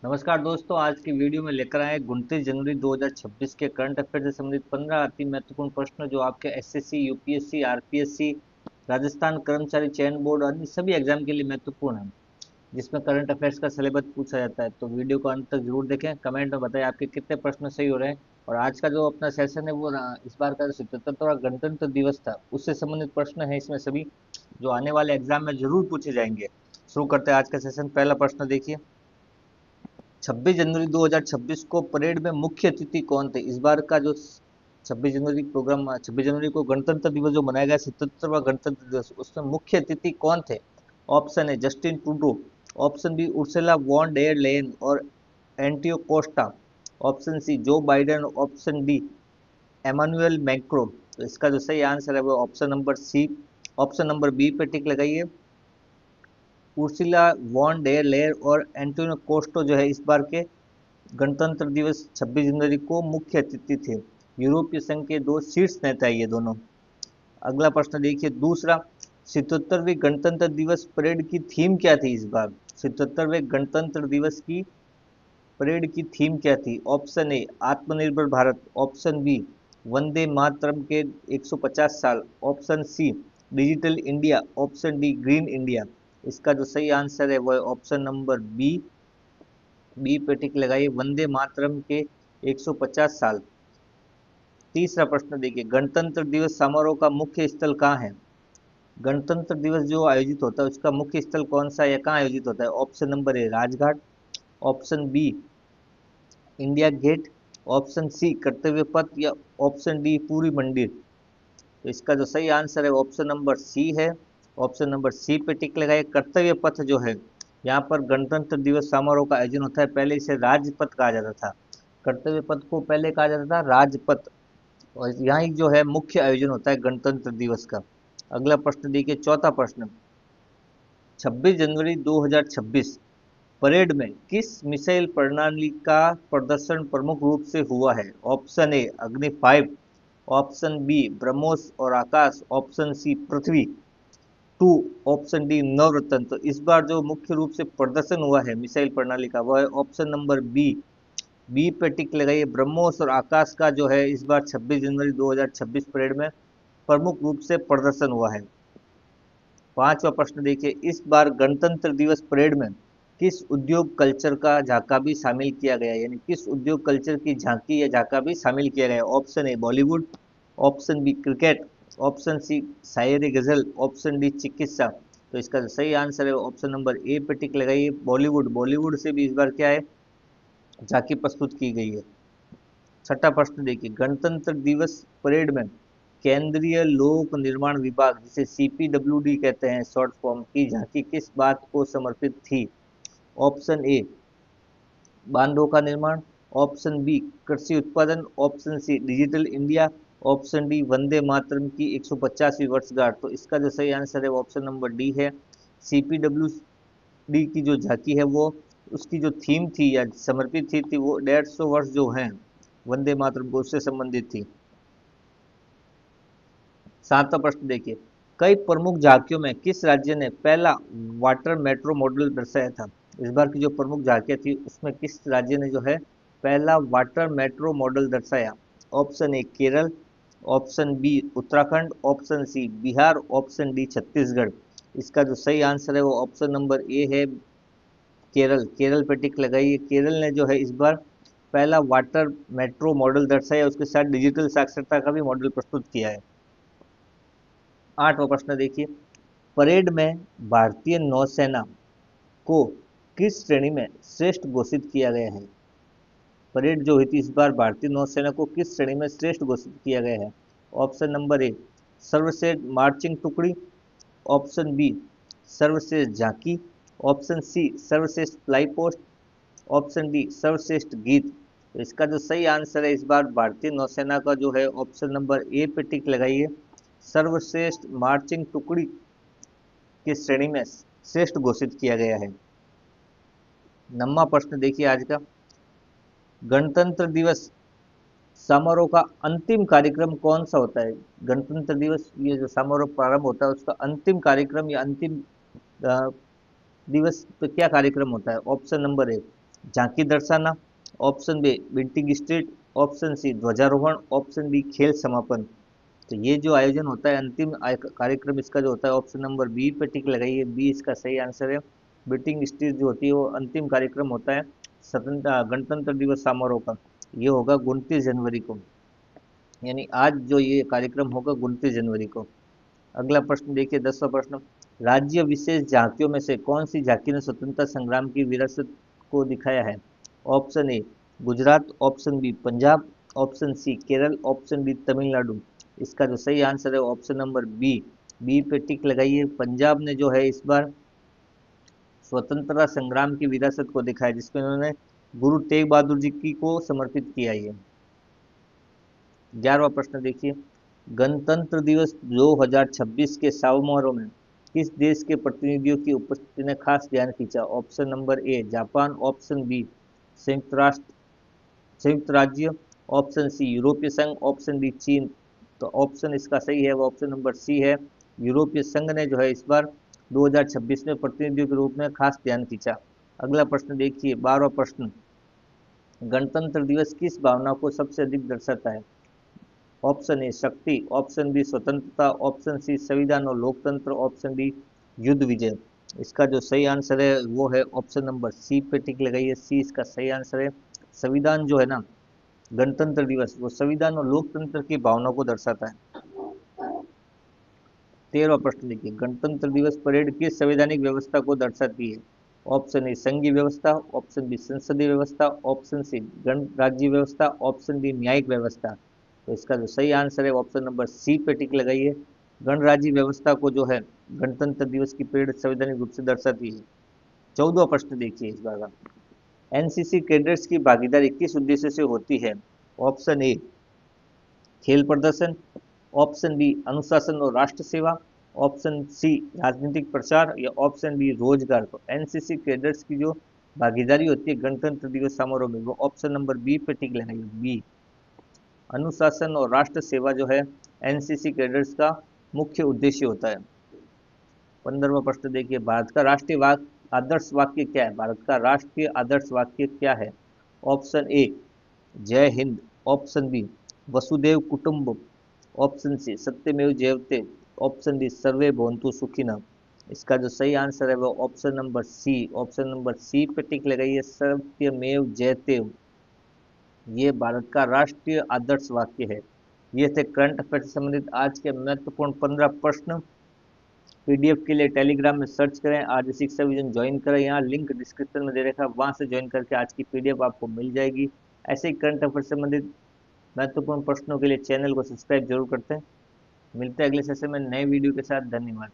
नमस्कार दोस्तों, आज की वीडियो में लेकर आए 29 जनवरी 2026 के करंट अफेयर से संबंधित 15 अति महत्वपूर्ण प्रश्न जो आपके एसएससी, यूपीएससी, आरपीएससी, राजस्थान कर्मचारी चयन बोर्ड आदि सभी एग्जाम के लिए महत्वपूर्ण है, जिसमें करंट अफेयर्स का सिलेबस पूछा जाता है। तो वीडियो को अंत तक जरूर देखें, कमेंट में बताएं आपके कितने प्रश्न सही हो रहे हैं। और आज का जो अपना सेशन है वो इस बार का जो 77वां गणतंत्र दिवस था उससे संबंधित प्रश्न है इसमें सभी, जो आने वाले एग्जाम में जरूर पूछे जाएंगे। शुरू करते हैं आज का सेशन। पहला प्रश्न देखिए, 26 जनवरी 2026 को परेड में मुख्य अतिथि कौन थे? इस बार का जो 26 जनवरी प्रोग्राम, 26 जनवरी को गणतंत्र दिवस जो मनाया गया 77वां गणतंत्र दिवस, उसमें मुख्य अतिथि कौन थे? ऑप्शन है Justin Trudeau, option B Ursula von der Leyen और Antonio Costa, option C Joe Biden, option D Emmanuel Macron. तो इसका जो सही आंसर है वो option number C, option number B पे टिक लगाइए। उर्सुला वॉन डेर लेयर और एंटोनियो कोस्टो जो है इस बार के गणतंत्र दिवस 26 जनवरी को मुख्य अतिथि थे। यूरोपीय संघ के दो शीर्ष नेता है ये दोनों। अगला प्रश्न देखिए, दूसरा, 77वें गणतंत्र दिवस परेड की थीम क्या थी इस बार? 77वें गणतंत्र दिवस की परेड की थीम क्या थी? Option A Aatmanirbhar Bharat, option B Vande Mataram के 150 साल, option C digital India, option D green India. इसका जो सही आंसर है वो है ऑप्शन नंबर बी, बी पे टिक लगाइए, वंदे मातरम के 150 साल। तीसरा प्रश्न देखिए, गणतंत्र दिवस समारोह का मुख्य स्थल कहाँ है? गणतंत्र दिवस जो आयोजित होता है उसका मुख्य स्थल कौन सा है या कहाँ आयोजित होता है? Option number A Rajghat, option B India Gate, option C Kartavya Path या ऑप्शन डी पूरी मंदिर। तो इसका जो सही आंसर है ऑप्शन नंबर सी है। ऑप्शन नंबर सी पे टिक लगाइए। कर्तव्य पथ जो है, यहाँ पर गणतंत्र दिवस समारोह का आयोजन होता है, पहले इसे राजपथ कहा जाता था। कर्तव्य पथ को पहले कहा जाता था राजपथ, और यहाँ ही जो है मुख्य आयोजन होता है गणतंत्र दिवस का। अगला प्रश्न देखिए, चौथा प्रश्न, 26 जनवरी 2026 परेड में किस मिसाइल प्रणाली का प्रदर्शन प्रमुख रूप से हुआ है? ऑप्शन ए अग्नि 5, ऑप्शन बी ब्रह्मोस और आकाश, ऑप्शन सी पृथ्वी 2, ऑप्शन डी नवरत्न। तो इस बार जो मुख्य रूप से प्रदर्शन हुआ है मिसाइल प्रणाली का वह है ऑप्शन नंबर बी, बी पे टिक लगाइए। ब्रह्मोस और आकाश का जो है इस बार 26 जनवरी 2026 परेड में प्रमुख रूप से प्रदर्शन हुआ है। पांचवा प्रश्न देखिए, इस बार गणतंत्र दिवस परेड में किस उद्योग कल्चर का झांका भी शामिल किया गया है? यानी किस उद्योग कल्चर की झांकी या झांका भी शामिल किया गया है? Option A Bollywood, option B cricket, option C shayari ghazal, option D चिकित्सा। तो इसका सही आंसर है ऑप्शन नंबर ए पे टिक लगाइए, बॉलीवुड। बॉलीवुड से भी इस बार क्या है, झांकी प्रस्तुत की गई है। छठा प्रश्न देखिए, गणतंत्र दिवस परेड में केंद्रीय लोक निर्माण विभाग जिसे सीपीडब्ल्यूडी कहते हैं शॉर्ट फॉर्म की झांकी किस बात को समर्पित थी? ऑप्शन ए बांधों का निर्माण, ऑप्शन बी कृषि उत्पादन, option C digital India, option D Vande Mataram की 150वीं वर्षगांठ। तो इसका जो सही आंसर है ऑप्शन नंबर डी है। सीपीडब्ल्यूडी की जो झांकी है वो, उसकी जो थीम थी या समर्पित थी वो 150 वर्ष जो है वंदे मातरम को उससे संबंधित थी। सातवां प्रश्न देखिए, कई प्रमुख झांकियों में किस राज्य ने पहला वाटर मेट्रो मॉडल दर्शाया था? इस बार की जो प्रमुख झांकियां थी उसमें किस राज्य ने जो है पहला वाटर मेट्रो मॉडल दर्शाया? Option A Kerala, option B Uttarakhand, option C Bihar, option D Chhattisgarh. इसका जो सही आंसर है वो ऑप्शन नंबर ए है, केरल। केरल पे टिक लगाइए, केरल ने जो है इस बार पहला वाटर मेट्रो मॉडल दर्शाया, उसके साथ डिजिटल साक्षरता का भी मॉडल प्रस्तुत किया है। आठवां प्रश्न देखिए, परेड में भारतीय नौसेना को किस श्रेणी में श्रेष्ठ घोषित किया गया है? परेड जो हुई थी इस बार भारतीय नौसेना को किस श्रेणी में श्रेष्ठ घोषित किया गया है? ऑप्शन नंबर ए सर्वश्रेष्ठ मार्चिंग टुकड़ी, ऑप्शन बी सर्वश्रेष्ठ झांकी, ऑप्शन सी सर्वश्रेष्ठ फ्लाई पोस्ट, ऑप्शन डी सर्वश्रेष्ठ गीत। तो इसका जो सही आंसर है इस बार भारतीय नौसेना का जो है ऑप्शन नंबर ए पे टिक लगाइए, सर्वश्रेष्ठ मार्चिंग टुकड़ी की श्रेणी में श्रेष्ठ घोषित किया गया है। नौवां प्रश्न देखिए आज का, गणतंत्र दिवस समारोह का अंतिम कार्यक्रम कौन सा होता है? गणतंत्र दिवस ये जो समारोह प्रारंभ होता है उसका अंतिम कार्यक्रम या अंतिम अ, दिवस पे क्या कार्यक्रम होता है? ऑप्शन नंबर ए झांकी दर्शाना, option B beating retreat, option C ध्वजारोहण, ऑप्शन डी खेल समापन। तो ये जो आयोजन होता है अंतिम कार्यक्रम इसका जो होता है ऑप्शन नंबर बी पे टिक लगाइए, बी इसका सही आंसर है। बीटिंग स्ट्रीट जो होती है वो अंतिम कार्यक्रम होता है स्वतंत्र गणतंत्र दिवस समारोह का, ये होगा 29 जनवरी को, यानी आज जो ये कार्यक्रम होगा 29 जनवरी को। अगला प्रश्न देखिए, 10वां प्रश्न, राज्य विशेष झांकियों में से कौन सी झांकी ने स्वतंत्रता संग्राम की विरासत को दिखाया है? Option A Gujarat, option B Punjab, option C Kerala, option D Tamil Nadu. इसका जो सही आंसर है ऑप्शन नंबर बी, बी पे टिक लगाइए। पंजाब ने जो है इस बार स्वतंत्रता संग्राम की विरासत को दिखाया, जिसमें उन्होंने गुरु तेग बहादुर जी की को समर्पित किया। ये 11वां प्रश्न देखिए, गणतंत्र दिवस 2026 के समारोह में किस देश के प्रतिनिधियों की उपस्थिति ने खास ध्यान खींचा? Option number A Japan, option B संयुक्त राष्ट्र संयुक्त राज्य, ऑप्शन सी यूरोपीय संघ, ऑप्शन डी चीन। तो ऑप्शन इसका सही है वो ऑप्शन नंबर सी है। यूरोपीय संघ ने जो है इस बार 2026 में प्रतिनिधियों के रूप में खास ध्यान खींचा। अगला प्रश्न देखिए, 12वां प्रश्न, गणतंत्र दिवस किस भावना को सबसे अधिक दर्शाता है? ऑप्शन ए शक्ति, ऑप्शन बी स्वतंत्रता, ऑप्शन सी संविधान और लोकतंत्र, ऑप्शन डी युद्ध विजय। इसका जो सही आंसर है वो है ऑप्शन नंबर सी पे टिक लगाइए, सी इसका सही आंसर है। संविधान जो है ना, गणतंत्र दिवस वो संविधान और लोकतंत्र की भावना को दर्शाता है। 13वां प्रश्न देखिए, गणतंत्र दिवस परेड किस संवैधानिक व्यवस्था को दर्शाती है? ऑप्शन ए संघीय व्यवस्था, ऑप्शन बी संसदीय व्यवस्था, ऑप्शन सी गणराज्य व्यवस्था, ऑप्शन डी न्यायिक व्यवस्था। तो इसका जो सही आंसर है ऑप्शन नंबर सी पे टिक लगाइए। गणराज्य व्यवस्था को जो है गणतंत्र दिवस की परेड संवैधानिक रूप से दर्शाती है। 14वां प्रश्न देखिए इस बार का, एनसीसी कैडेट्स की भागीदारी किस उद्देश्य से होती है? ऑप्शन ए खेल प्रदर्शन, ऑप्शन बी अनुशासन और राष्ट्र सेवा, ऑप्शन सी राजनीतिक प्रचार, या ऑप्शन डी रोजगार। तो एनसीसी कैडेट्स की जो भागीदारी होती है गणतंत्र दिवस समारोह में वो ऑप्शन नंबर बी पे टिक लगाइए, बी अनुशासन और राष्ट्र सेवा जो है एनसीसी कैडेट्स का मुख्य उद्देश्य होता है। 15वां प्रश्न देखिए, भारत का राष्ट्रीय आदर्श वाक्य क्या है? भारत का राष्ट्रीय आदर्श वाक्य क्या है? ऑप्शन ए जय हिंद, ऑप्शन बी वसुदेव कुटुंब, ऑप्शन सी सत्यमेव जयते, ऑप्शन डी सर्वे भवन्तु सुखिनः। इसका जो सही आंसर है वो option number C, option number C पे टिक लगाइए, सत्यमेव जयते। ये भारत का राष्ट्रीय आदर्श वाक्य है। ये थे करंट अफेयर से संबंधित आज के महत्वपूर्ण 15 प्रश्न। पीडीएफ के लिए टेलीग्राम में सर्च करें आज शिक्षा विजन, ज्वाइन करें, यहाँ लिंक डिस्क्रिप्शन में दे रखा है, वहां से ज्वाइन करके आज की पीडीएफ आपको मिल जाएगी। ऐसे ही करंट अफेयर से संबंधित महत्वपूर्ण प्रश्नों के लिए चैनल को सब्सक्राइब जरूर करते हैं। मिलते हैं अगले सेशन में नए वीडियो के साथ। धन्यवाद।